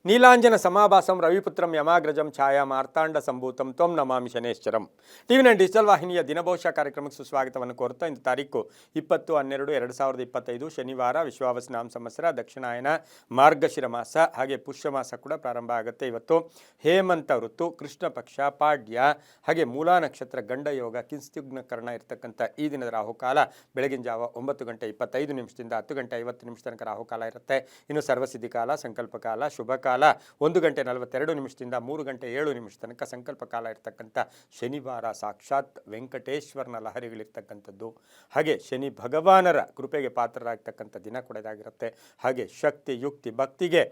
ನೀಲಾಂಜನ ಸಮಾಭಾಸಂ ರವಿಪುತ್ರಂ ಯಮಾಗ್ರಜಂ ಛಾಯಾ ಮಾರ್ತಾಂಡ ಸಂಭೂತಂ ತ್ವಂ ನಮಾಮಿ ಶನೇಶ್ವರಂ. ಟಿವಿ9 ಡಿಜಿಟಲ್ ವಾಹಿನಿಯ ದಿನಭವಿಷ್ಯ ಕಾರ್ಯಕ್ರಮಕ್ಕೆ ಸುಸ್ವಾಗತವನ್ನು ಕೋರುತ್ತಾ ಇಂದು ತಾರೀಕು 20-12-2025 ಶನಿವಾರ ವಿಶ್ವಾವಸುನಾಮ ಸಂವತ್ಸರ ದಕ್ಷಿಣಾಯನ ಮಾರ್ಗಶಿರ ಮಾಸ ಹಾಗೆ ಪುಷ್ಯ ಮಾಸ ಕೂಡ ಪ್ರಾರಂಭ ಆಗುತ್ತೆ. ಇವತ್ತು ಹೇಮಂತ ಋತು, ಕೃಷ್ಣ ಪಕ್ಷ, ಪಾಡ್ಯ ಹಾಗೆ ಮೂಲಾ ನಕ್ಷತ್ರ, ಗಂಡ ಯೋಗ, ಕಿಂಸ್ತಿಗ್ನ ಕರ್ಣ ಇರತಕ್ಕಂಥ ಈ ದಿನದ ರಾಹುಕಾಲ ಬೆಳಗಿನ ಜಾವ 9:25 10:50 ತನಕ ರಾಹುಕಾಲ ಇರುತ್ತೆ. ಇನ್ನು ಸರ್ವಸಿದ್ಧಿ ಕಾಲ, ಸಂಕಲ್ಪ ಕಾಲ, ಶುಭ ಕಾಲ 1:42 3:07 ತನಕ ಸಂಕಲ್ಪ ಕಾಲ ಇರ್ತಕ್ಕಂಥ ಶನಿವಾರ ಸಾಕ್ಷಾತ್ ವೆಂಕಟೇಶ್ವರನ ಲಹರಿಗಳಿರ್ತಕ್ಕಂಥದ್ದು. ಹಾಗೆ ಶನಿ ಭಗವಾನರ ಕೃಪೆಗೆ ಪಾತ್ರರಾಗ್ತಕ್ಕಂಥ ದಿನ ಕೂಡ ಇದಾಗಿರುತ್ತೆ. ಹಾಗೆ ಶಕ್ತಿ, ಯುಕ್ತಿ, ಭಕ್ತಿಗೆ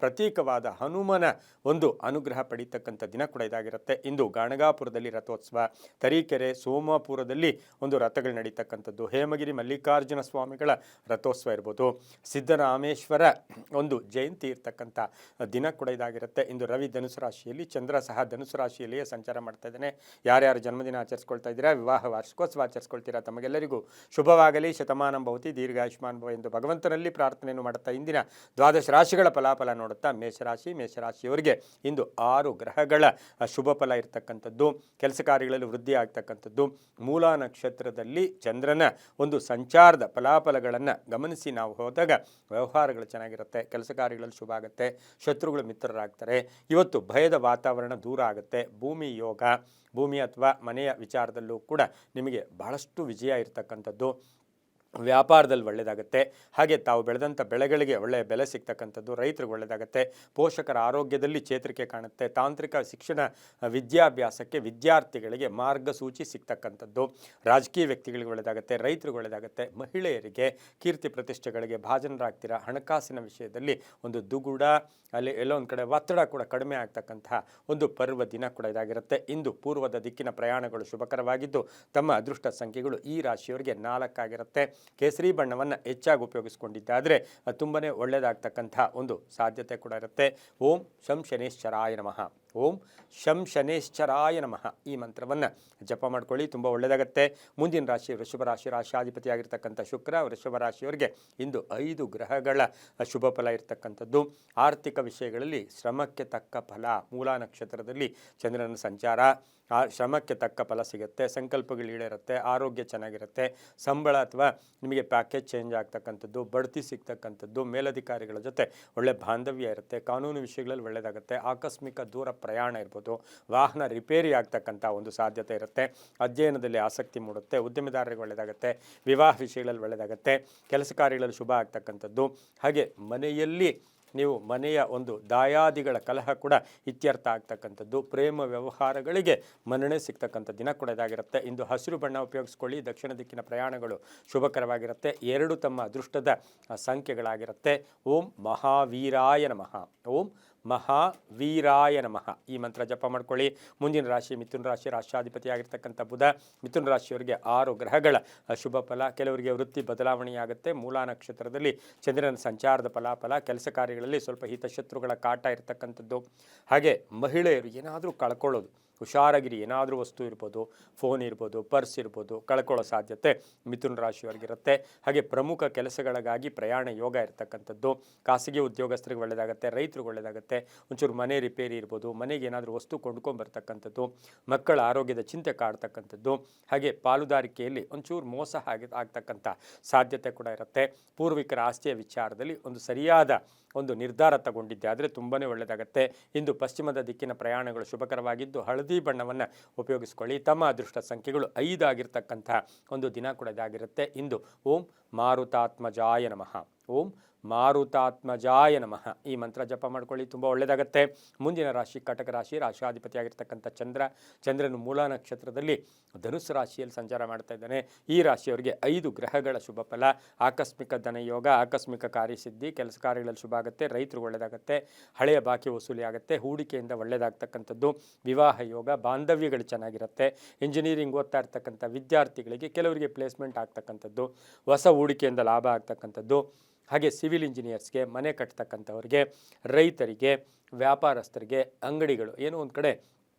ಪ್ರತೀಕವಾದ ಹನುಮನ ಒಂದು ಅನುಗ್ರಹ ಪಡೀತಕ್ಕಂಥ ದಿನ ಕೂಡ ಇದಾಗಿರುತ್ತೆ. ಇಂದು ಗಾಣಗಾಪುರದಲ್ಲಿ ರಥೋತ್ಸವ, ತರೀಕೆರೆ ಸೋಮಾಪುರದಲ್ಲಿ ಒಂದು ರಥಗಳು ನಡೀತಕ್ಕಂಥದ್ದು, ಹೇಮಗಿರಿ ಮಲ್ಲಿಕಾರ್ಜುನ ಸ್ವಾಮಿಗಳ ರಥೋತ್ಸವ ಇರ್ಬೋದು, ಸಿದ್ದರಾಮೇಶ್ವರ ಒಂದು ಜಯಂತಿ ಇರ್ತಕ್ಕಂಥ ದಿನ ಕೂಡ ಇದಾಗಿರುತ್ತೆ. ಇಂದು ರವಿ ಧನುಸು ರಾಶಿಯಲ್ಲಿ, ಚಂದ್ರ ಸಹ ಧನುಸು ರಾಶಿಯಲ್ಲಿಯೇ ಸಂಚಾರ ಮಾಡ್ತಾ ಇದ್ದಾನೆ. ಯಾರ್ಯಾರು ಜನ್ಮದಿನ ಆಚರಿಸ್ಕೊಳ್ತಾ ಇದ್ದೀರಾ, ವಿವಾಹ ವಾರ್ಷಿಕೋತ್ಸವ ಆಚರಿಸ್ಕೊಳ್ತೀರಾ, ತಮಗೆಲ್ಲರಿಗೂ ಶುಭವಾಗಲಿ, ಶತಮಾನಂ ಭವತಿ, ದೀರ್ಘಾಯುಷ್ಮಾನ್ ಭವ ಎಂದು ಭಗವಂತನಲ್ಲಿ ಪ್ರಾರ್ಥನೆಯನ್ನು ಮಾಡುತ್ತಾ ಇಂದಿನ ದ್ವಾದಶ ರಾಶಿಗಳ ಫಲಾಫಲ ನೋಡುತ್ತಾ ಮೇಷರಾಶಿಯವರಿಗೆ ಇಂದು 6 ಗ್ರಹಗಳ ಶುಭ ಫಲ ಇರತಕ್ಕಂಥದ್ದು, ಕೆಲಸ ಕಾರ್ಯಗಳಲ್ಲಿ ವೃದ್ಧಿ ಆಗ್ತಕ್ಕಂಥದ್ದು. ಮೂಲಾ ನಕ್ಷತ್ರದಲ್ಲಿ ಚಂದ್ರನ ಒಂದು ಸಂಚಾರದ ಫಲಾಫಲಗಳನ್ನು ಗಮನಿಸಿ ನಾವು ಹೋದಾಗ ವ್ಯವಹಾರಗಳು ಚೆನ್ನಾಗಿರುತ್ತೆ, ಕೆಲಸ ಕಾರ್ಯಗಳಲ್ಲಿ ಶುಭ ಆಗುತ್ತೆ, ಶತ್ರುಗಳು ಮಿತ್ರರಾಗ್ತಾರೆ. ಇವತ್ತು ಭಯದ ವಾತಾವರಣ ದೂರ ಆಗುತ್ತೆ. ಭೂಮಿ ಯೋಗ, ಭೂಮಿ ಅಥವಾ ಮನೆಯ ವಿಚಾರದಲ್ಲೂ ಕೂಡ ನಿಮಗೆ ಬಹಳಷ್ಟು ವಿಜಯ ಇರತಕ್ಕಂಥದ್ದು. ವ್ಯಾಪಾರದಲ್ಲಿ ಒಳ್ಳೆಯದಾಗುತ್ತೆ. ಹಾಗೆ ತಾವು ಬೆಳೆದಂಥ ಬೆಳೆಗಳಿಗೆ ಒಳ್ಳೆಯ ಬೆಲೆ ಸಿಗ್ತಕ್ಕಂಥದ್ದು, ರೈತರಿಗೆ ಒಳ್ಳೆಯದಾಗುತ್ತೆ. ಪೋಷಕರ ಆರೋಗ್ಯದಲ್ಲಿ ಚೇತರಿಕೆ ಕಾಣುತ್ತೆ. ತಾಂತ್ರಿಕ ಶಿಕ್ಷಣ ವಿದ್ಯಾಭ್ಯಾಸಕ್ಕೆ ವಿದ್ಯಾರ್ಥಿಗಳಿಗೆ ಮಾರ್ಗಸೂಚಿ ಸಿಗ್ತಕ್ಕಂಥದ್ದು. ರಾಜಕೀಯ ವ್ಯಕ್ತಿಗಳಿಗೆ ಒಳ್ಳೆಯದಾಗುತ್ತೆ, ರೈತರಿಗೆ ಒಳ್ಳೆಯದಾಗುತ್ತೆ. ಮಹಿಳೆಯರಿಗೆ ಕೀರ್ತಿ ಪ್ರತಿಷ್ಠೆಗಳಿಗೆ ಭಾಜನರಾಗ್ತೀರಾ. ಹಣಕಾಸಿನ ವಿಷಯದಲ್ಲಿ ಒಂದು ದುಗುಡ, ಅಲ್ಲಿ ಎಲ್ಲೋ ಒಂದು ಕಡೆ ಒತ್ತಡ ಕೂಡ ಕಡಿಮೆ ಆಗ್ತಕ್ಕಂತಹ ಒಂದು ಪರ್ವ ದಿನ ಕೂಡ ಇದಾಗಿರುತ್ತೆ. ಇಂದು ಪೂರ್ವದ ದಿಕ್ಕಿನ ಪ್ರಯಾಣಗಳು ಶುಭಕರವಾಗಿದ್ದು ತಮ್ಮ ಅದೃಷ್ಟ ಸಂಖ್ಯೆಗಳು ಈ ರಾಶಿಯವರಿಗೆ 4 ಆಗಿರುತ್ತೆ. ಕೇಸರಿ ಬಣ್ಣವನ್ನು ಹೆಚ್ಚಾಗಿ ಉಪಯೋಗಿಸ್ಕೊಂಡಿದ್ದಾದರೆ ತುಂಬಾ ಒಳ್ಳೆಯದಾಗ್ತಕ್ಕಂಥ ಒಂದು ಸಾಧ್ಯತೆ ಕೂಡ ಇರುತ್ತೆ. ಓಂ ಶಂ ಶನೇಶ್ವರಾಯ ನಮಃ, ಓಂ ಶಂ ಶನೇಶ್ವರಾಯ ನಮಃ ಈ ಮಂತ್ರವನ್ನು ಜಪ ಮಾಡ್ಕೊಳ್ಳಿ, ತುಂಬ ಒಳ್ಳೆಯದಾಗುತ್ತೆ. ಮುಂದಿನ ರಾಶಿ ವೃಷಭ ರಾಶಿ, ರಾಶಾಧಿಪತಿಯಾಗಿರ್ತಕ್ಕಂಥ ಶುಕ್ರ. ವೃಷಭ ರಾಶಿಯವರಿಗೆ ಇಂದು 5 ಗ್ರಹಗಳ ಶುಭ ಫಲ ಇರತಕ್ಕಂಥದ್ದು. ಆರ್ಥಿಕ ವಿಷಯಗಳಲ್ಲಿ ಶ್ರಮಕ್ಕೆ ತಕ್ಕ ಫಲ. ಮೂಲಾ ನಕ್ಷತ್ರದಲ್ಲಿ ಚಂದ್ರನ ಸಂಚಾರ, ಆ ಶ್ರಮಕ್ಕೆ ತಕ್ಕ ಫಲ ಸಿಗುತ್ತೆ. ಸಂಕಲ್ಪಗಳು ಈಡೇರುತ್ತೆ, ಆರೋಗ್ಯ ಚೆನ್ನಾಗಿರುತ್ತೆ. ಸಂಬಳ ಅಥವಾ ನಿಮಗೆ ಪ್ಯಾಕೇಜ್ ಚೇಂಜ್ ಆಗ್ತಕ್ಕಂಥದ್ದು, ಬಡ್ತಿ ಸಿಗ್ತಕ್ಕಂಥದ್ದು, ಮೇಲಧಿಕಾರಿಗಳ ಜೊತೆ ಒಳ್ಳೆ ಬಾಂಧವ್ಯ ಇರುತ್ತೆ. ಕಾನೂನು ವಿಷಯಗಳಲ್ಲಿ ಒಳ್ಳೆಯದಾಗುತ್ತೆ. ಆಕಸ್ಮಿಕ ದೂರ ಪ್ರಯಾಣ ಇರ್ಬೋದು, ವಾಹನ ರಿಪೇರಿ ಆಗ್ತಕ್ಕಂಥ ಒಂದು ಸಾಧ್ಯತೆ ಇರುತ್ತೆ. ಅಧ್ಯಯನದಲ್ಲಿ ಆಸಕ್ತಿ ಮೂಡುತ್ತೆ. ಉದ್ಯಮಿದಾರರಿಗೆ ಒಳ್ಳೆಯದಾಗುತ್ತೆ. ವಿವಾಹ ವಿಷಯಗಳಲ್ಲಿ ಒಳ್ಳೆಯದಾಗುತ್ತೆ. ಕೆಲಸ ಕಾರ್ಯಗಳಲ್ಲಿ ಶುಭ ಆಗ್ತಕ್ಕಂಥದ್ದು. ಹಾಗೆ ಮನೆಯಲ್ಲಿ ನೀವು ಮನೆಯ ಒಂದು ದಾಯಾದಿಗಳ ಕಲಹ ಕೂಡ ಇತ್ಯರ್ಥ ಆಗ್ತಕ್ಕಂಥದ್ದು. ಪ್ರೇಮ ವ್ಯವಹಾರಗಳಿಗೆ ಮನ್ನಣೆ ಸಿಗ್ತಕ್ಕಂಥ ದಿನ ಕೂಡ ಇದಾಗಿರುತ್ತೆ. ಇಂದು ಹಸಿರು ಬಣ್ಣ ಉಪಯೋಗಿಸ್ಕೊಳ್ಳಿ. ದಕ್ಷಿಣ ದಿಕ್ಕಿನ ಪ್ರಯಾಣಗಳು ಶುಭಕರವಾಗಿರುತ್ತೆ. 2 ತಮ್ಮ ಅದೃಷ್ಟದ ಸಂಖ್ಯೆಗಳಾಗಿರುತ್ತೆ. ಓಂ ಮಹಾವೀರಾಯ ನಮಃ, ಓಂ ಮಹಾವೀರಾಯ ನಮಃ ಈ ಮಂತ್ರ ಜಪ ಮಾಡ್ಕೊಳ್ಳಿ. ಮುಂದಿನ ರಾಶಿ ಮಿಥುನ ರಾಶಿ, ರಾಷ್ಟ್ರಾಧಿಪತಿಯಾಗಿರ್ತಕ್ಕಂಥ ಬುಧ. ಮಿಥುನ ರಾಶಿಯವರಿಗೆ 6 ಗ್ರಹಗಳ ಶುಭ ಫಲ. ಕೆಲವರಿಗೆ ವೃತ್ತಿ ಬದಲಾವಣೆಯಾಗುತ್ತೆ. ಮೂಲಾ ನಕ್ಷತ್ರದಲ್ಲಿ ಚಂದ್ರನ ಸಂಚಾರದ ಫಲಾಫಲ. ಕೆಲಸ ಕಾರ್ಯಗಳಲ್ಲಿ ಸ್ವಲ್ಪ ಹಿತಶತ್ರುಗಳ ಕಾಟ ಇರತಕ್ಕಂಥದ್ದು. ಹಾಗೆ ಮಹಿಳೆಯರು ಏನಾದರೂ ಕಳ್ಕೊಳ್ಳೋದು, ಹುಷಾರಾಗಿರಿ. ಏನಾದರೂ ವಸ್ತು ಇರ್ಬೋದು, ಫೋನ್ ಇರ್ಬೋದು, ಪರ್ಸ್ ಇರ್ಬೋದು, ಕಳ್ಕೊಳ್ಳೋ ಸಾಧ್ಯತೆ ಮಿಥುನ ರಾಶಿಯವರಿಗಿರುತ್ತೆ. ಹಾಗೆ ಪ್ರಮುಖ ಕೆಲಸಗಳಿಗಾಗಿ ಪ್ರಯಾಣ ಯೋಗ ಇರತಕ್ಕಂಥದ್ದು. ಖಾಸಗಿ ಉದ್ಯೋಗಸ್ಥರಿಗೆ ಒಳ್ಳೆಯದಾಗುತ್ತೆ, ರೈತರಿಗೆ ಒಳ್ಳೆಯದಾಗುತ್ತೆ. ಒಂಚೂರು ಮನೆ ರಿಪೇರಿ ಇರ್ಬೋದು, ಮನೆಗೆ ಏನಾದರೂ ವಸ್ತು ಕೊಂಡ್ಕೊಂಬರ್ತಕ್ಕಂಥದ್ದು, ಮಕ್ಕಳ ಆರೋಗ್ಯದ ಚಿಂತೆ ಕಾಡ್ತಕ್ಕಂಥದ್ದು. ಹಾಗೆ ಪಾಲುದಾರಿಕೆಯಲ್ಲಿ ಒಂಚೂರು ಮೋಸ ಆಗ್ತಕ್ಕಂಥ ಸಾಧ್ಯತೆ ಕೂಡ ಇರುತ್ತೆ. ಪೂರ್ವಿಕರ ಆಸ್ತಿಯ ವಿಚಾರದಲ್ಲಿ ಒಂದು ಸರಿಯಾದ ಒಂದು ನಿರ್ಧಾರ ತಗೊಂಡಿದ್ದೆ ಆದರೆ ತುಂಬಾ ಒಳ್ಳೆಯದಾಗುತ್ತೆ. ಇಂದು ಪಶ್ಚಿಮದ ದಿಕ್ಕಿನ ಪ್ರಯಾಣಗಳು ಶುಭಕರವಾಗಿದ್ದು ಹಳದಿ ಬಣ್ಣವನ್ನು ಉಪಯೋಗಿಸ್ಕೊಳ್ಳಿ. ತಮ್ಮ ಅದೃಷ್ಟ ಸಂಖ್ಯೆಗಳು 5 ಆಗಿರ್ತಕ್ಕಂಥ ಒಂದು ದಿನ ಕೂಡ ಇದಾಗಿರುತ್ತೆ. ಇಂದು ಓಂ ಮಾರುತಾತ್ಮಜಾಯ ನಮಃ, ಓಂ ಮಾರುತಾತ್ಮಜಾಯ ನಮಃ ಈ ಮಂತ್ರ ಜಪ ಮಾಡ್ಕೊಳ್ಳಿ, ತುಂಬ ಒಳ್ಳೆಯದಾಗುತ್ತೆ. ಮುಂದಿನ ರಾಶಿ ಕಟಕ ರಾಶಿ, ರಾಶಾಧಿಪತಿಯಾಗಿರ್ತಕ್ಕಂಥ ಚಂದ್ರನು ಮೂಲಾ ನಕ್ಷತ್ರದಲ್ಲಿ ಧನುಸ್ಸು ರಾಶಿಯಲ್ಲಿ ಸಂಚಾರ ಮಾಡ್ತಾ ಇದ್ದಾನೆ. ಈ ರಾಶಿಯವರಿಗೆ 5 ಗ್ರಹಗಳ ಶುಭ ಫಲ. ಆಕಸ್ಮಿಕ ಧನಯೋಗ, ಆಕಸ್ಮಿಕ ಕಾರ್ಯಸಿದ್ಧಿ, ಕೆಲಸ ಕಾರ್ಯಗಳಲ್ಲಿ ಶುಭ ಆಗುತ್ತೆ. ರೈತರು ಒಳ್ಳೆಯದಾಗುತ್ತೆ. ಹಳೆಯ ಬಾಕಿ ವಸೂಲಿ ಆಗುತ್ತೆ. ಹೂಡಿಕೆಯಿಂದ ಒಳ್ಳೆಯದಾಗ್ತಕ್ಕಂಥದ್ದು. ವಿವಾಹ ಯೋಗ, ಬಾಂಧವ್ಯಗಳು ಚೆನ್ನಾಗಿರುತ್ತೆ. ಇಂಜಿನಿಯರಿಂಗ್ ಓದ್ತಾ ಇರ್ತಕ್ಕಂಥ ವಿದ್ಯಾರ್ಥಿಗಳಿಗೆ ಕೆಲವರಿಗೆ ಪ್ಲೇಸ್ಮೆಂಟ್ ಆಗ್ತಕ್ಕಂಥದ್ದು, ಹೊಸ ಹೂಡಿಕೆಯಿಂದ ಲಾಭ ಆಗ್ತಕ್ಕಂಥದ್ದು. ಹಾಗೆ ಸಿವಿಲ್ ಇಂಜಿನಿಯರ್ಸ್ಗೆ, ಮನೆ ಕಟ್ತಕ್ಕಂಥವ್ರಿಗೆ, ರೈತರಿಗೆ, ವ್ಯಾಪಾರಸ್ಥರಿಗೆ, ಅಂಗಡಿಗಳು ಏನೋ ಒಂದು ಕಡೆ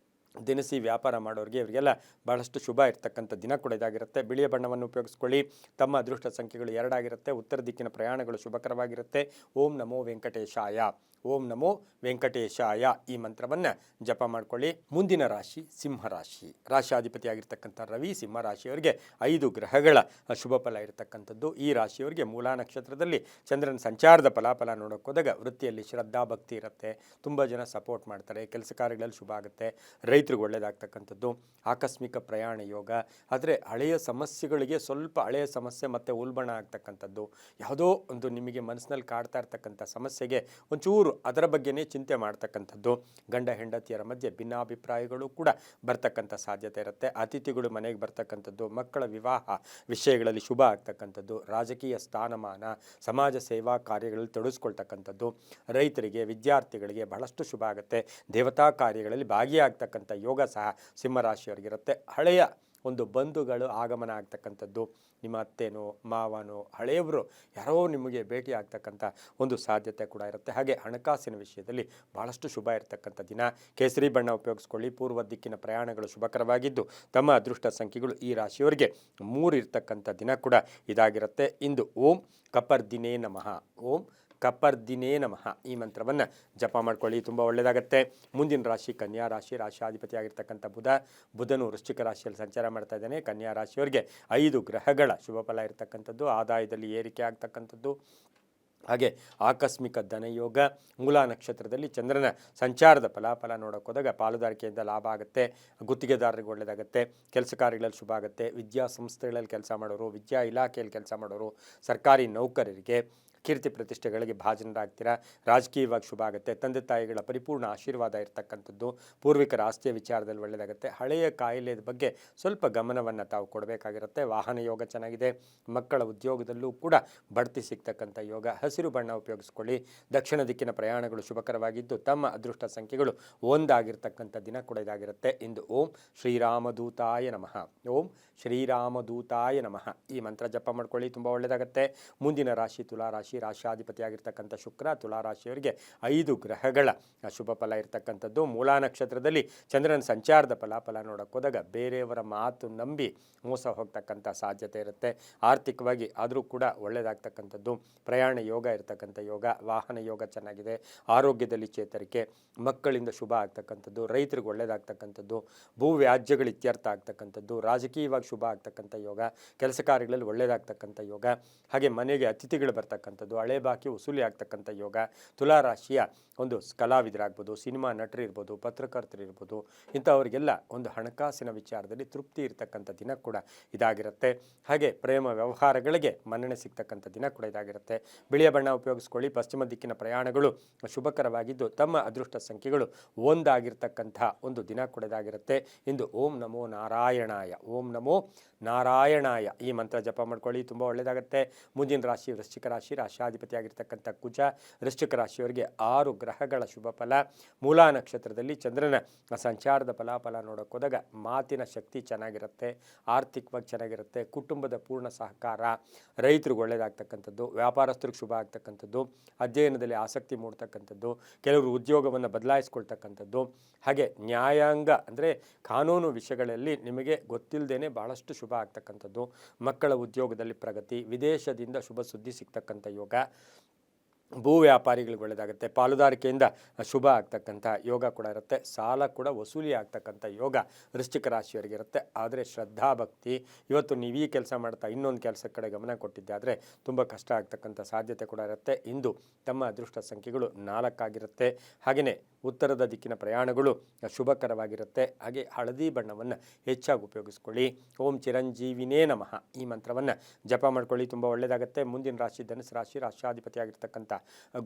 ದಿನಸಿ ವ್ಯಾಪಾರ ಮಾಡೋರಿಗೆ ಇವರಿಗೆಲ್ಲ ಬಹಳಷ್ಟು ಶುಭ ಇರ್ತಕ್ಕಂಥ ದಿನ ಕೂಡ ಇದಾಗಿರುತ್ತೆ. ಬಿಳಿಯ ಬಣ್ಣವನ್ನು ಉಪಯೋಗಿಸ್ಕೊಳ್ಳಿ. ತಮ್ಮ ಅದೃಷ್ಟ ಸಂಖ್ಯೆಗಳು 2 ಆಗಿರುತ್ತೆ. ಉತ್ತರ ದಿಕ್ಕಿನ ಪ್ರಯಾಣಗಳು ಶುಭಕರವಾಗಿರುತ್ತೆ. ಓಂ ನಮೋ ವೆಂಕಟೇಶಾಯ, ಓಂ ನಮೋ ವೆಂಕಟೇಶಾಯ ಈ ಮಂತ್ರವನ್ನು ಜಪ ಮಾಡ್ಕೊಳ್ಳಿ. ಮುಂದಿನ ರಾಶಿ ಸಿಂಹರಾಶಿ. ರಾಶಿಯಾಧಿಪತಿಯಾಗಿರ್ತಕ್ಕಂಥ ರವಿ ಸಿಂಹರಾಶಿಯವರಿಗೆ 5 ಗ್ರಹಗಳ ಶುಭ ಫಲ ಇರತಕ್ಕಂಥದ್ದು. ಈ ರಾಶಿಯವರಿಗೆ ಮೂಲಾ ನಕ್ಷತ್ರದಲ್ಲಿ ಚಂದ್ರನ ಸಂಚಾರದ ಫಲಾಫಲ ನೋಡೋಕೆ ಹೋದಾಗ ವೃತ್ತಿಯಲ್ಲಿ ಶ್ರದ್ಧಾ ಭಕ್ತಿ ಇರುತ್ತೆ. ತುಂಬ ಜನ ಸಪೋರ್ಟ್ ಮಾಡ್ತಾರೆ. ಕೆಲಸ ಕಾರ್ಯಗಳಲ್ಲಿ ಶುಭ ಆಗುತ್ತೆ. ರೈತರಿಗೆ ಒಳ್ಳೆಯದಾಗ್ತಕ್ಕಂಥದ್ದು. ಆಕಸ್ಮಿಕ ಪ್ರಯಾಣ ಯೋಗ. ಆದರೆ ಹಳೆಯ ಸಮಸ್ಯೆಗಳಿಗೆ ಸ್ವಲ್ಪ ಹಳೆಯ ಸಮಸ್ಯೆ ಮತ್ತು ಉಲ್ಬಣ ಆಗ್ತಕ್ಕಂಥದ್ದು. ಯಾವುದೋ ಒಂದು ನಿಮಗೆ ಮನಸ್ಸಿನಲ್ಲಿ ಕಾಡ್ತಾ ಇರ್ತಕ್ಕಂಥ ಸಮಸ್ಯೆಗೆ ಒಂಚೂರು ಅದರ ಬಗ್ಗೆನೇ ಚಿಂತೆ ಮಾಡ್ತಕ್ಕಂಥದ್ದು. ಗಂಡ ಹೆಂಡತಿಯರ ಮಧ್ಯೆ ಭಿನ್ನಾಭಿಪ್ರಾಯಗಳು ಕೂಡ ಬರ್ತಕ್ಕಂಥ ಸಾಧ್ಯತೆ ಇರುತ್ತೆ. ಅತಿಥಿಗಳು ಮನೆಗೆ ಬರ್ತಕ್ಕಂಥದ್ದು. ಮಕ್ಕಳ ವಿವಾಹ ವಿಷಯಗಳಲ್ಲಿ ಶುಭ ಆಗ್ತಕ್ಕಂಥದ್ದು. ರಾಜಕೀಯ ಸ್ಥಾನಮಾನ, ಸಮಾಜ ಸೇವಾ ಕಾರ್ಯಗಳಲ್ಲಿ ತೊಡಗಿಸ್ಕೊಳ್ತಕ್ಕಂಥದ್ದು. ರೈತರಿಗೆ, ವಿದ್ಯಾರ್ಥಿಗಳಿಗೆ ಬಹಳಷ್ಟು ಶುಭ ಆಗುತ್ತೆ. ದೇವತಾ ಕಾರ್ಯಗಳಲ್ಲಿ ಭಾಗಿಯಾಗ್ತಕ್ಕಂಥ ಯೋಗ ಸಹ ಸಿಂಹರಾಶಿಯವರಿಗಿರುತ್ತೆ. ಹಳೆಯ ಒಂದು ಬಂಧುಗಳು ಆಗಮನ ಆಗ್ತಕ್ಕಂಥದ್ದು. ನಿಮ್ಮ ಅತ್ತೆನೋ ಮಾವನೋ ಹಳೆಯವರು ಯಾರೋ ನಿಮಗೆ ಭೇಟಿ ಆಗ್ತಕ್ಕಂಥ ಒಂದು ಸಾಧ್ಯತೆ ಕೂಡ ಇರುತ್ತೆ. ಹಾಗೆ ಹಣಕಾಸಿನ ವಿಷಯದಲ್ಲಿ ಭಾಳಷ್ಟು ಶುಭ ಇರತಕ್ಕಂಥ ದಿನ. ಕೇಸರಿ ಬಣ್ಣ ಉಪಯೋಗಿಸ್ಕೊಳ್ಳಿ. ಪೂರ್ವ ದಿಕ್ಕಿನ ಪ್ರಯಾಣಗಳು ಶುಭಕರವಾಗಿದ್ದು ತಮ್ಮ ಅದೃಷ್ಟ ಸಂಖ್ಯೆಗಳು ಈ ರಾಶಿಯವರಿಗೆ 3 ಇರ್ತಕ್ಕಂಥ ದಿನ ಕೂಡ ಇದಾಗಿರುತ್ತೆ. ಇಂದು ಓಂ ಕಪರ್ದಿನೇ ನಮಃ, ಓಂ ಕಪರ್ದಿನೇ ನಮಃ ಈ ಮಂತ್ರವನ್ನು ಜಪ ಮಾಡ್ಕೊಳ್ಳಿ. ತುಂಬ ಒಳ್ಳೆಯದಾಗತ್ತೆ. ಮುಂದಿನ ರಾಶಿ ಕನ್ಯಾ ರಾಶಿ. ರಾಶಿಯಾಧಿಪತಿಯಾಗಿರ್ತಕ್ಕಂಥ ಬುಧನು ವೃಶ್ಚಿಕ ರಾಶಿಯಲ್ಲಿ ಸಂಚಾರ ಮಾಡ್ತಾ ಇದ್ದಾನೆ. ಕನ್ಯಾ ರಾಶಿಯವರಿಗೆ 5 ಗ್ರಹಗಳ ಶುಭ ಫಲ ಇರತಕ್ಕಂಥದ್ದು. ಆದಾಯದಲ್ಲಿ ಏರಿಕೆ ಆಗ್ತಕ್ಕಂಥದ್ದು. ಹಾಗೆ ಆಕಸ್ಮಿಕ ಧನಯೋಗ. ಮೂಲಾ ನಕ್ಷತ್ರದಲ್ಲಿ ಚಂದ್ರನ ಸಂಚಾರದ ಫಲಾಫಲ ನೋಡೋಕೆ ಹೋದಾಗ ಪಾಲುದಾರಿಕೆಯಿಂದ ಲಾಭ ಆಗುತ್ತೆ. ಗುತ್ತಿಗೆದಾರರಿಗೆ ಒಳ್ಳೆಯದಾಗುತ್ತೆ. ಕೆಲಸ ಕಾರ್ಯಗಳಲ್ಲಿ ಶುಭ ಆಗುತ್ತೆ. ವಿದ್ಯಾಸಂಸ್ಥೆಗಳಲ್ಲಿ ಕೆಲಸ ಮಾಡೋರು, ವಿದ್ಯಾ ಇಲಾಖೆಯಲ್ಲಿ ಕೆಲಸ ಮಾಡೋರು, ಸರ್ಕಾರಿ ನೌಕರರಿಗೆ ಕೀರ್ತಿ ಪ್ರತಿಷ್ಠೆಗಳಿಗೆ ಭಾಜನರಾಗ್ತೀರಾ. ರಾಜಕೀಯವಾಗಿ ಶುಭ ಆಗುತ್ತೆ. ತಂದೆ ತಾಯಿಗಳ ಪರಿಪೂರ್ಣ ಆಶೀರ್ವಾದ ಇರತಕ್ಕಂಥದ್ದು. ಪೂರ್ವಿಕರ ಆಸ್ತಿಯ ವಿಚಾರದಲ್ಲಿ ಒಳ್ಳೆಯದಾಗುತ್ತೆ. ಹಳೆಯ ಕಾಯಿಲೆಯ ಬಗ್ಗೆ ಸ್ವಲ್ಪ ಗಮನವನ್ನು ತಾವು ಕೊಡಬೇಕಾಗಿರುತ್ತೆ. ವಾಹನ ಯೋಗ ಚೆನ್ನಾಗಿದೆ. ಮಕ್ಕಳ ಉದ್ಯೋಗದಲ್ಲೂ ಕೂಡ ಬಡ್ತಿ ಸಿಗ್ತಕ್ಕಂಥ ಯೋಗ. ಹಸಿರು ಬಣ್ಣ ಉಪಯೋಗಿಸ್ಕೊಳ್ಳಿ. ದಕ್ಷಿಣ ದಿಕ್ಕಿನ ಪ್ರಯಾಣಗಳು ಶುಭಕರವಾಗಿದ್ದು ತಮ್ಮ ಅದೃಷ್ಟ ಸಂಖ್ಯೆಗಳು 1 ಆಗಿರ್ತಕ್ಕಂಥ ದಿನ ಕೂಡ ಇದಾಗಿರುತ್ತೆ. ಇಂದು ಓಂ ಶ್ರೀರಾಮದೂತಾಯ ನಮಃ, ಓಂ ಶ್ರೀರಾಮದೂತಾಯ ನಮಃ ಈ ಮಂತ್ರ ಜಪ ಮಾಡ್ಕೊಳ್ಳಿ. ತುಂಬ ಒಳ್ಳೆಯದಾಗುತ್ತೆ. ಮುಂದಿನ ರಾಶಿ ತುಲಾ ರಾಶಿ. ರಾಶಿಯಾಧಿಪತಿಯಾಗಿರ್ತಕ್ಕಂಥ ಶುಕ್ರ ತುಲಾ ರಾಶಿಯವರಿಗೆ 5 ಗ್ರಹಗಳ ಶುಭ ಫಲ ಇರತಕ್ಕಂಥದ್ದು. ಮೂಲಾ ನಕ್ಷತ್ರದಲ್ಲಿ ಚಂದ್ರನ ಸಂಚಾರದ ಫಲಾಫಲ ನೋಡೋಕೆ ಹೋದಾಗ ಬೇರೆಯವರ ಮಾತು ನಂಬಿ ಮೋಸ ಹೋಗ್ತಕ್ಕಂಥ ಸಾಧ್ಯತೆ ಇರುತ್ತೆ. ಆರ್ಥಿಕವಾಗಿ ಆದರೂ ಕೂಡ ಒಳ್ಳೆಯದಾಗ್ತಕ್ಕಂಥದ್ದು. ಪ್ರಯಾಣ ಯೋಗ ಇರತಕ್ಕಂಥ ಯೋಗ. ವಾಹನ ಯೋಗ ಚೆನ್ನಾಗಿದೆ. ಆರೋಗ್ಯದಲ್ಲಿ ಚೇತರಿಕೆ. ಮಕ್ಕಳಿಂದ ಶುಭ ಆಗ್ತಕ್ಕಂಥದ್ದು. ರೈತರಿಗೆ ಒಳ್ಳೆಯದಾಗ್ತಕ್ಕಂಥದ್ದು. ಭೂ ವ್ಯಾಜ್ಯಗಳು ಇತ್ಯರ್ಥ ಆಗ್ತಕ್ಕಂಥದ್ದು. ರಾಜಕೀಯವಾಗಿ ಶುಭ ಆಗ್ತಕ್ಕಂಥ ಯೋಗ. ಕೆಲಸ ಕಾರ್ಯಗಳಲ್ಲಿ ಒಳ್ಳೆಯದಾಗ್ತಕ್ಕಂಥ ಯೋಗ. ಹಾಗೆ ಮನೆಗೆ ಅತಿಥಿಗಳು ಬರ್ತಕ್ಕಂಥದ್ದು. ಹಳೆ ಬಾಕಿ ವಸೂಲಿ ಆಗ್ತಕ್ಕಂಥ ಯೋಗ. ತುಲಾ ರಾಶಿಯ ಒಂದು ಕಲಾವಿದರಾಗ್ಬೋದು, ಸಿನಿಮಾ ನಟರಿರ್ಬೋದು, ಪತ್ರಕರ್ತರಿರ್ಬೋದು, ಇಂಥವರಿಗೆಲ್ಲ ಒಂದು ಹಣಕಾಸಿನ ವಿಚಾರದಲ್ಲಿ ತೃಪ್ತಿ ಇರ್ತಕ್ಕಂಥ ದಿನ ಕೂಡ ಇದಾಗಿರುತ್ತೆ. ಹಾಗೆ ಪ್ರೇಮ ವ್ಯವಹಾರಗಳಿಗೆ ಮನ್ನಣೆ ಸಿಗ್ತಕ್ಕಂಥ ದಿನ ಕೂಡ ಇದಾಗಿರುತ್ತೆ. ಬಿಳಿಯ ಬಣ್ಣ ಉಪಯೋಗಿಸ್ಕೊಳ್ಳಿ. ಪಶ್ಚಿಮ ದಿಕ್ಕಿನ ಪ್ರಯಾಣಗಳು ಶುಭಕರವಾಗಿದ್ದು ತಮ್ಮ ಅದೃಷ್ಟ ಸಂಖ್ಯೆಗಳು 1 ಆಗಿರ್ತಕ್ಕಂಥ ಒಂದು ದಿನ ಕೂಡ ಇದಾಗಿರುತ್ತೆ. ಇಂದು ಓಂ ನಮೋ ನಾರಾಯಣಾಯ, ಓಂ ನಮೋ ನಾರಾಯಣಾಯ ಈ ಮಂತ್ರ ಜಪ ಮಾಡ್ಕೊಳ್ಳಿ. ತುಂಬ ಒಳ್ಳೆಯದಾಗುತ್ತೆ. ಮುಂದಿನ ರಾಶಿ ವೃಶ್ಚಿಕ ರಾಶಿ. ರಾಶಿಯಾಧಿಪತಿಯಾಗಿರ್ತಕ್ಕಂಥ ಕುಜ ವೃಶ್ಚಿಕ ರಾಶಿಯವರಿಗೆ 6 ಗ್ರಹಗಳ ಶುಭ ಫಲ. ಮೂಲಾ ನಕ್ಷತ್ರದಲ್ಲಿ ಚಂದ್ರನ ಸಂಚಾರದ ಫಲಾಫಲ ನೋಡೋಕೆ ಹೋದಾಗ ಮಾತಿನ ಶಕ್ತಿ ಚೆನ್ನಾಗಿರುತ್ತೆ. ಆರ್ಥಿಕವಾಗಿ ಚೆನ್ನಾಗಿರುತ್ತೆ. ಕುಟುಂಬದ ಪೂರ್ಣ ಸಹಕಾರ. ರೈತರಿಗೆ ಒಳ್ಳೆಯದಾಗ್ತಕ್ಕಂಥದ್ದು. ವ್ಯಾಪಾರಸ್ಥರಿಗೆ ಶುಭ ಆಗ್ತಕ್ಕಂಥದ್ದು. ಅಧ್ಯಯನದಲ್ಲಿ ಆಸಕ್ತಿ ಮೂಡ್ತಕ್ಕಂಥದ್ದು. ಕೆಲವರು ಉದ್ಯೋಗವನ್ನು ಬದಲಾಯಿಸ್ಕೊಳ್ತಕ್ಕಂಥದ್ದು. ಹಾಗೆ ನ್ಯಾಯಾಂಗ ಅಂದರೆ ಕಾನೂನು ವಿಷಯಗಳಲ್ಲಿ ನಿಮಗೆ ಗೊತ್ತಿಲ್ಲದೇನೆ ಭಾಳಷ್ಟು ಶುಭ ಆಗ್ತಕ್ಕಂಥದ್ದು. ಮಕ್ಕಳ ಉದ್ಯೋಗದಲ್ಲಿ ಪ್ರಗತಿ. ವಿದೇಶದಿಂದ ಶುಭ ಸುದ್ದಿ ಸಿಗ್ತಕ್ಕಂಥ ಯೋಗ. ಭೂ ವ್ಯಾಪಾರಿಗಳಿಗೆ ಒಳ್ಳೆಯದಾಗುತ್ತೆ. ಪಾಲುದಾರಿಕೆಯಿಂದ ಶುಭ ಆಗ್ತಕ್ಕಂಥ ಯೋಗ ಕೂಡ ಇರುತ್ತೆ. ಸಾಲ ಕೂಡ ವಸೂಲಿ ಆಗ್ತಕ್ಕಂಥ ಯೋಗ ವೃಶ್ಚಿಕ ರಾಶಿಯವರಿಗಿರುತ್ತೆ. ಆದರೆ ಶ್ರದ್ಧಾಭಕ್ತಿ. ಇವತ್ತು ನೀವು ಈ ಕೆಲಸ ಮಾಡ್ತಾ ಇನ್ನೊಂದು ಕೆಲಸದ ಕಡೆ ಗಮನ ಕೊಟ್ಟಿದ್ದೆ ಆದರೆ ತುಂಬ ಕಷ್ಟ ಆಗ್ತಕ್ಕಂಥ ಸಾಧ್ಯತೆ ಕೂಡ ಇರುತ್ತೆ. ಇಂದು ತಮ್ಮ ಅದೃಷ್ಟ ಸಂಖ್ಯೆಗಳು 4 ಆಗಿರುತ್ತೆ. ಹಾಗೆಯೇ ಉತ್ತರದ ದಿಕ್ಕಿನ ಪ್ರಯಾಣಗಳು ಶುಭಕರವಾಗಿರುತ್ತೆ. ಹಾಗೆ ಹಳದಿ ಬಣ್ಣವನ್ನು ಹೆಚ್ಚಾಗಿ ಉಪಯೋಗಿಸ್ಕೊಳ್ಳಿ. ಓಂ ಚಿರಂಜೀವಿನೇ ನಮಃ ಈ ಮಂತ್ರವನ್ನು ಜಪ ಮಾಡ್ಕೊಳ್ಳಿ. ತುಂಬ ಒಳ್ಳೆಯದಾಗುತ್ತೆ. ಮುಂದಿನ ರಾಶಿ ಧನುಸು ರಾಶಿ. ರಾಶಿಯಾಧಿಪತಿಯಾಗಿರ್ತಕ್ಕಂಥ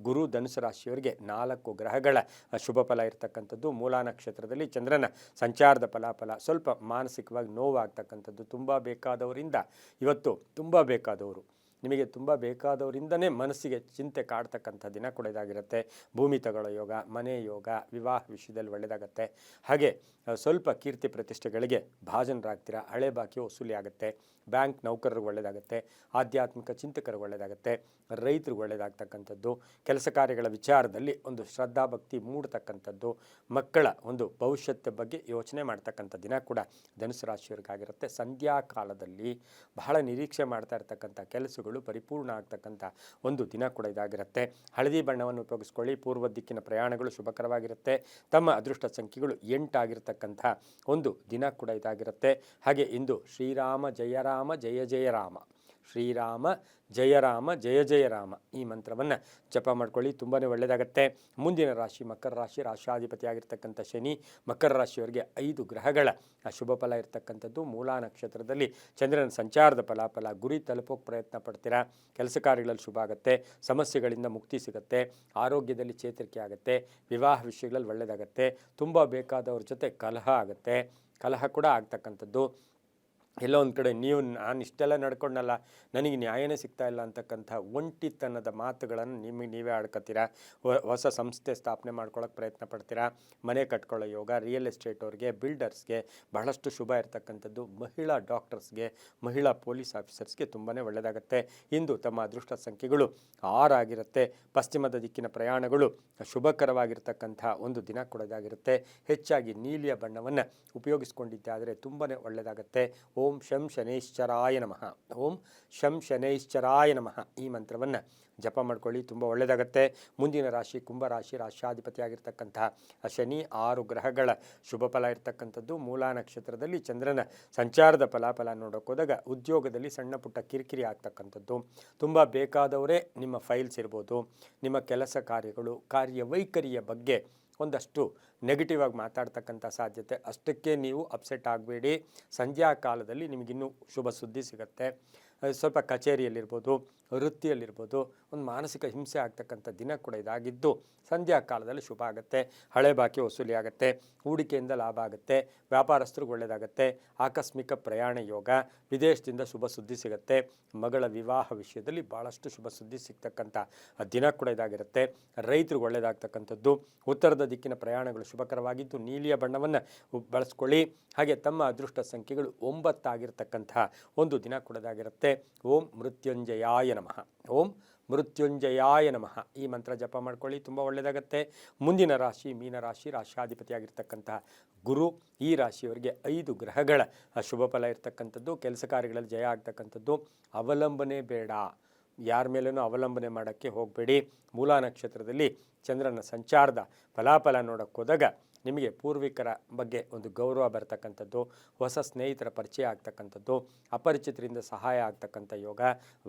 ಗುರು ಧನುಸು ರಾಶಿಯವರಿಗೆ 4 ಗ್ರಹಗಳ ಶುಭ ಫಲ ಇರತಕ್ಕಂಥದ್ದು. ಮೂಲಾ ನಕ್ಷತ್ರದಲ್ಲಿ ಚಂದ್ರನ ಸಂಚಾರದ ಫಲಾಫಲ. ಸ್ವಲ್ಪ ಮಾನಸಿಕವಾಗಿ ನೋವಾಗ್ತಕ್ಕಂಥದ್ದು. ತುಂಬ ಬೇಕಾದವರಿಂದ ಇವತ್ತು ತುಂಬ ಬೇಕಾದವರು ನಿಮಗೆ ತುಂಬ ಬೇಕಾದವರಿಂದನೇ ಮನಸ್ಸಿಗೆ ಚಿಂತೆ ಕಾಡ್ತಕ್ಕಂಥ ದಿನ ಕೂಡ ಇದಾಗಿರುತ್ತೆ. ಭೂಮಿ ತಗೊಳ್ಳೋ ಯೋಗ, ಮನೆ ಯೋಗ, ವಿವಾಹ ವಿಷಯದಲ್ಲಿ ಒಳ್ಳೆಯದಾಗತ್ತೆ. ಹಾಗೆ ಸ್ವಲ್ಪ ಕೀರ್ತಿ ಪ್ರತಿಷ್ಠೆಗಳಿಗೆ ಭಾಜನರಾಗ್ತೀರಾ, ಹಳೆ ಬಾಕಿ ವಸೂಲಿ ಆಗುತ್ತೆ. ಬ್ಯಾಂಕ್ ನೌಕರರಿಗೆ ಒಳ್ಳೆಯದಾಗುತ್ತೆ, ಆಧ್ಯಾತ್ಮಿಕ ಚಿಂತಕರಿಗೆ ಒಳ್ಳೆಯದಾಗುತ್ತೆ, ರೈತರಿಗೆ ಒಳ್ಳೆಯದಾಗ್ತಕ್ಕಂಥದ್ದು, ಕೆಲಸ ಕಾರ್ಯಗಳ ವಿಚಾರದಲ್ಲಿ ಒಂದು ಶ್ರದ್ಧಾಭಕ್ತಿ ಮೂಡ್ತಕ್ಕಂಥದ್ದು, ಮಕ್ಕಳ ಒಂದು ಭವಿಷ್ಯದ ಬಗ್ಗೆ ಯೋಚನೆ ಮಾಡ್ತಕ್ಕಂಥ ದಿನ ಕೂಡ ಧನುಸು ರಾಶಿಯವರಿಗಾಗಿರುತ್ತೆ. ಸಂಧ್ಯಾ ಕಾಲದಲ್ಲಿ ಬಹಳ ನಿರೀಕ್ಷೆ ಮಾಡ್ತಾ ಇರ್ತಕ್ಕಂಥ ಕೆಲಸಗಳು ಪರಿಪೂರ್ಣ ಆಗ್ತಕ್ಕಂಥ ಒಂದು ದಿನ ಕೂಡ ಇದಾಗಿರುತ್ತೆ. ಹಳದಿ ಬಣ್ಣವನ್ನು ಉಪಯೋಗಿಸ್ಕೊಳ್ಳಿ. ಪೂರ್ವ ದಿಕ್ಕಿನ ಪ್ರಯಾಣಗಳು ಶುಭಕರವಾಗಿರುತ್ತೆ. ತಮ್ಮ ಅದೃಷ್ಟ ಸಂಖ್ಯೆಗಳು 8 ಆಗಿರತಕ್ಕಂಥ ಒಂದು ದಿನ ಕೂಡ ಇದಾಗಿರುತ್ತೆ. ಹಾಗೆ ಇಂದು ಶ್ರೀರಾಮ ಜಯ ರಾಮ ಜಯ ಜಯ ರಾಮ, ಶ್ರೀರಾಮ ಜಯ ರಾಮ ಜಯ ಜಯ ರಾಮ ಈ ಮಂತ್ರವನ್ನು ಜಪ ಮಾಡ್ಕೊಳ್ಳಿ, ತುಂಬಾ ಒಳ್ಳೆಯದಾಗತ್ತೆ. ಮುಂದಿನ ರಾಶಿ ಮಕರ ರಾಶಿ. ರಾಶಾಧಿಪತಿ ಆಗಿರ್ತಕ್ಕಂಥ ಶನಿ ಮಕರ ರಾಶಿಯವರಿಗೆ 5 ಗ್ರಹಗಳ ಶುಭ ಫಲ ಇರತಕ್ಕಂಥದ್ದು. ಮೂಲಾ ನಕ್ಷತ್ರದಲ್ಲಿ ಚಂದ್ರನ ಸಂಚಾರದ ಫಲಾಫಲ. ಗುರಿ ತಲುಪೋಕೆ ಪ್ರಯತ್ನ ಪಡ್ತೀರಾ, ಕೆಲಸ ಕಾರ್ಯಗಳಲ್ಲಿ ಶುಭ ಆಗುತ್ತೆ, ಸಮಸ್ಯೆಗಳಿಂದ ಮುಕ್ತಿ ಸಿಗುತ್ತೆ, ಆರೋಗ್ಯದಲ್ಲಿ ಚೇತರಿಕೆ ಆಗುತ್ತೆ, ವಿವಾಹ ವಿಷಯಗಳಲ್ಲಿ ಒಳ್ಳೆಯದಾಗತ್ತೆ. ತುಂಬ ಬೇಕಾದವ್ರ ಜೊತೆ ಕಲಹ ಆಗುತ್ತೆ, ಕಲಹ ಕೂಡ ಆಗ್ತಕ್ಕಂಥದ್ದು. ಎಲ್ಲೋ ಒಂದು ಕಡೆ ನಾನು ಇಷ್ಟೆಲ್ಲ ನಡ್ಕೊಂಡಲ್ಲ, ನನಗೆ ನ್ಯಾಯನೇ ಸಿಗ್ತಾ ಇಲ್ಲ ಅಂತಕ್ಕಂಥ ಒಂಟಿತನದ ಮಾತುಗಳನ್ನು ನಿಮಗೆ ನೀವೇ ಆಡ್ಕೊತೀರಾ. ಹೊಸ ಸಂಸ್ಥೆ ಸ್ಥಾಪನೆ ಮಾಡ್ಕೊಳ್ಳೋಕೆ ಪ್ರಯತ್ನ ಪಡ್ತೀರಾ. ಮನೆ ಕಟ್ಕೊಳ್ಳೋ ಯೋಗ, ರಿಯಲ್ ಎಸ್ಟೇಟ್ ಅವ್ರಿಗೆ, ಬಿಲ್ಡರ್ಸ್ಗೆ ಬಹಳಷ್ಟು ಶುಭ ಇರತಕ್ಕಂಥದ್ದು. ಮಹಿಳಾ ಡಾಕ್ಟರ್ಸ್ಗೆ, ಮಹಿಳಾ ಪೊಲೀಸ್ ಆಫೀಸರ್ಸ್ಗೆ ತುಂಬಾ ಒಳ್ಳೆಯದಾಗುತ್ತೆ. ಇಂದು ತಮ್ಮ ಅದೃಷ್ಟ ಸಂಖ್ಯೆಗಳು 6 ಆಗಿರುತ್ತೆ. ಪಶ್ಚಿಮದ ದಿಕ್ಕಿನ ಪ್ರಯಾಣಗಳು ಶುಭಕರವಾಗಿರ್ತಕ್ಕಂಥ ಒಂದು ದಿನ ಕೊಡೋದಾಗಿರುತ್ತೆ. ಹೆಚ್ಚಾಗಿ ನೀಲಿಯ ಬಣ್ಣವನ್ನು ಉಪಯೋಗಿಸ್ಕೊಂಡಿದ್ದಾದರೆ ತುಂಬಾ ಒಳ್ಳೆಯದಾಗುತ್ತೆ. ಓಂ ಶಂ ಶನೈಶ್ಚರಾಯ ನಮಃ, ಓಂ ಶಂ ಶನೈಶ್ಚರಾಯ ನಮಃ ಈ ಮಂತ್ರವನ್ನು ಜಪ ಮಾಡ್ಕೊಳ್ಳಿ, ತುಂಬ ಒಳ್ಳೆಯದಾಗತ್ತೆ. ಮುಂದಿನ ರಾಶಿ ಕುಂಭರಾಶಿ. ರಾಶಾಧಿಪತಿಯಾಗಿರ್ತಕ್ಕಂತಹ ಶನಿ 6 ಗ್ರಹಗಳ ಶುಭ ಫಲ ಇರ್ತಕ್ಕಂಥದ್ದು. ಮೂಲಾ ನಕ್ಷತ್ರದಲ್ಲಿ ಚಂದ್ರನ ಸಂಚಾರದ ಫಲಾಫಲ ನೋಡೋಕೆ ಹೋದಾಗ ಉದ್ಯೋಗದಲ್ಲಿ ಸಣ್ಣ ಪುಟ್ಟ ಕಿರಿಕಿರಿ ಆಗ್ತಕ್ಕಂಥದ್ದು. ತುಂಬ ಬೇಕಾದವರೇ ನಿಮ್ಮ ಫೈಲ್ಸ್ ಇರ್ಬೋದು, ನಿಮ್ಮ ಕೆಲಸ ಕಾರ್ಯಗಳು, ಕಾರ್ಯವೈಖರಿಯ ಬಗ್ಗೆ ಒಂದಷ್ಟು ನೆಗೆಟಿವ್ ಆಗಿ ಮಾತಾಡ್ತಕ್ಕಂಥ ಸಾಧ್ಯತೆ. ಅಷ್ಟಕ್ಕೆ ನೀವು ಅಪ್ಸೆಟ್ ಆಗಬೇಡಿ. ಸಂಧ್ಯಾ ಕಾಲದಲ್ಲಿ ನಿಮಗಿನ್ನೂ ಶುಭ ಸುದ್ದಿ ಸಿಗುತ್ತೆ. ಸ್ವಲ್ಪ ಕಚೇರಿಯಲ್ಲಿರ್ಬೋದು, ವೃತ್ತಿಯಲ್ಲಿರ್ಬೋದು ಒಂದು ಮಾನಸಿಕ ಹಿಂಸೆ ಆಗ್ತಕ್ಕಂಥ ದಿನ ಕೂಡ ಇದಾಗಿದ್ದು ಸಂಧ್ಯಾ ಕಾಲದಲ್ಲಿ ಶುಭ ಆಗುತ್ತೆ. ಹಳೆ ಬಾಕಿ ವಸೂಲಿ ಆಗುತ್ತೆ, ಹೂಡಿಕೆಯಿಂದ ಲಾಭ ಆಗುತ್ತೆ, ವ್ಯಾಪಾರಸ್ಥರಿಗೆ ಒಳ್ಳೆಯದಾಗುತ್ತೆ. ಆಕಸ್ಮಿಕ ಪ್ರಯಾಣ ಯೋಗ, ವಿದೇಶದಿಂದ ಶುಭ ಸುದ್ದಿ ಸಿಗುತ್ತೆ. ಮಗಳ ವಿವಾಹ ವಿಷಯದಲ್ಲಿ ಭಾಳಷ್ಟು ಶುಭ ಸುದ್ದಿ ಸಿಗ್ತಕ್ಕಂಥ ದಿನ ಕೂಡ ಇದಾಗಿರುತ್ತೆ. ರೈತರಿಗೆ ಒಳ್ಳೆಯದಾಗ್ತಕ್ಕಂಥದ್ದು. ಉತ್ತರದ ದಿಕ್ಕಿನ ಪ್ರಯಾಣಗಳು ಶುಭಕರವಾಗಿದ್ದು ನೀಲಿಯ ಬಣ್ಣವನ್ನು ಬಳಸ್ಕೊಳ್ಳಿ. ಹಾಗೆ ತಮ್ಮ ಅದೃಷ್ಟ ಸಂಖ್ಯೆಗಳು 9 ಆಗಿರ್ತಕ್ಕಂಥ ಒಂದು ದಿನ ಕೊಡೋದಾಗಿರುತ್ತೆ. ಓಂ ಮೃತ್ಯುಂಜಯಾಯ ನಮಃ, ಓಂ ಮೃತ್ಯುಂಜಯಾಯ ನಮಃ ಈ ಮಂತ್ರ ಜಪ ಮಾಡ್ಕೊಳ್ಳಿ, ತುಂಬ ಒಳ್ಳೆಯದಾಗತ್ತೆ. ಮುಂದಿನ ರಾಶಿ ಮೀನರಾಶಿ. ರಾಶಾಧಿಪತಿಯಾಗಿರ್ತಕ್ಕಂತಹ ಗುರು ಈ ರಾಶಿಯವರಿಗೆ 5 ಗ್ರಹಗಳ ಶುಭ ಫಲ ಇರ್ತಕ್ಕಂಥದ್ದು. ಕೆಲಸ ಕಾರ್ಯಗಳಲ್ಲಿ ಜಯ ಆಗ್ತಕ್ಕಂಥದ್ದು. ಅವಲಂಬನೆ ಬೇಡ, ಯಾರ ಮೇಲೇನೂ ಅವಲಂಬನೆ ಮಾಡೋಕ್ಕೆ ಹೋಗಬೇಡಿ. ಮೂಲಾ ನಕ್ಷತ್ರದಲ್ಲಿ ಚಂದ್ರನ ಸಂಚಾರದ ಫಲಾಫಲ ನೋಡೋಕ್ಕೆ ಹೋದಾಗ ನಿಮಗೆ ಪೂರ್ವಿಕರ ಬಗ್ಗೆ ಒಂದು ಗೌರವ ಬರ್ತಕ್ಕಂಥದ್ದು, ಹೊಸ ಸ್ನೇಹಿತರ ಪರಿಚಯ ಆಗ್ತಕ್ಕಂಥದ್ದು, ಅಪರಿಚಿತರಿಂದ ಸಹಾಯ ಆಗ್ತಕ್ಕಂಥ ಯೋಗ,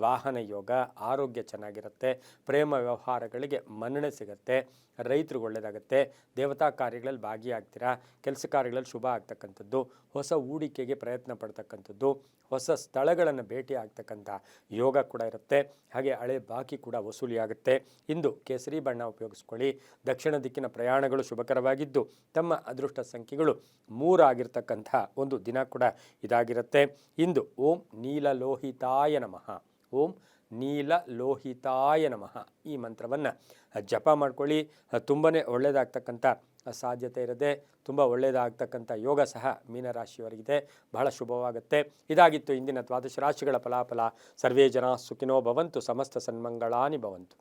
ವಾಹನ ಯೋಗ, ಆರೋಗ್ಯ ಚೆನ್ನಾಗಿರುತ್ತೆ, ಪ್ರೇಮ ವ್ಯವಹಾರಗಳಿಗೆ ಮನ್ನಣೆ ಸಿಗುತ್ತೆ, ರೈತರಿಗೆ ಒಳ್ಳೆಯದಾಗುತ್ತೆ, ದೇವತಾ ಕಾರ್ಯಗಳಲ್ಲಿ ಭಾಗಿಯಾಗ್ತೀರಾ, ಕೆಲಸ ಕಾರ್ಯಗಳಲ್ಲಿ ಶುಭ ಆಗ್ತಕ್ಕಂಥದ್ದು, ಹೊಸ ಹೂಡಿಕೆಗೆ ಪ್ರಯತ್ನ ಪಡ್ತಕ್ಕಂಥದ್ದು, ಹೊಸ ಸ್ಥಳಗಳನ್ನು ಭೇಟಿ ಆಗ್ತಕ್ಕಂಥ ಯೋಗ ಕೂಡ ಇರುತ್ತೆ. ಹಾಗೆ ಹಳೆ ಬಾಕಿ ಕೂಡ ವಸೂಲಿ ಆಗುತ್ತೆ. ಇಂದು ಕೇಸರಿ ಬಣ್ಣ ಉಪಯೋಗಿಸ್ಕೊಳ್ಳಿ. ದಕ್ಷಿಣ ದಿಕ್ಕಿನ ಪ್ರಯಾಣಗಳು ಶುಭಕರವಾಗಿದ್ದು ತಮ್ಮ ಅದೃಷ್ಟ ಸಂಖ್ಯೆಗಳು 3 ಆಗಿರ್ತಕ್ಕಂಥ ಒಂದು ದಿನ ಕೂಡ ಇದಾಗಿರುತ್ತೆ. ಇಂದು ಓಂ ನೀಲಲೋಹಿತಾಯ ನಮಃ, ಓಂ ನೀಲಲೋಹಿತಾಯ ನಮಃ ಈ ಮಂತ್ರವನ್ನು ಜಪ ಮಾಡ್ಕೊಳ್ಳಿ. ತುಂಬಾ ಒಳ್ಳೆಯದಾಗ್ತಕ್ಕಂಥ ಸಾಧ್ಯತೆ ಇರದೆ ತುಂಬ ಒಳ್ಳೆಯದಾಗ್ತಕ್ಕಂಥ ಯೋಗ ಸಹ ಮೀನರಾಶಿಯವರಿಗಿದೆ, ಬಹಳ ಶುಭವಾಗುತ್ತೆ. ಇದಾಗಿತ್ತು ಇಂದಿನ ದ್ವಾದಶ ರಾಶಿಗಳ ಫಲಾಫಲ. ಸರ್ವೇ ಜನ ಸುಖಿನೋ ಭವಂತು, ಸಮಸ್ತ ಸನ್ಮಂಗಳಾನಿ ಭವಂತು.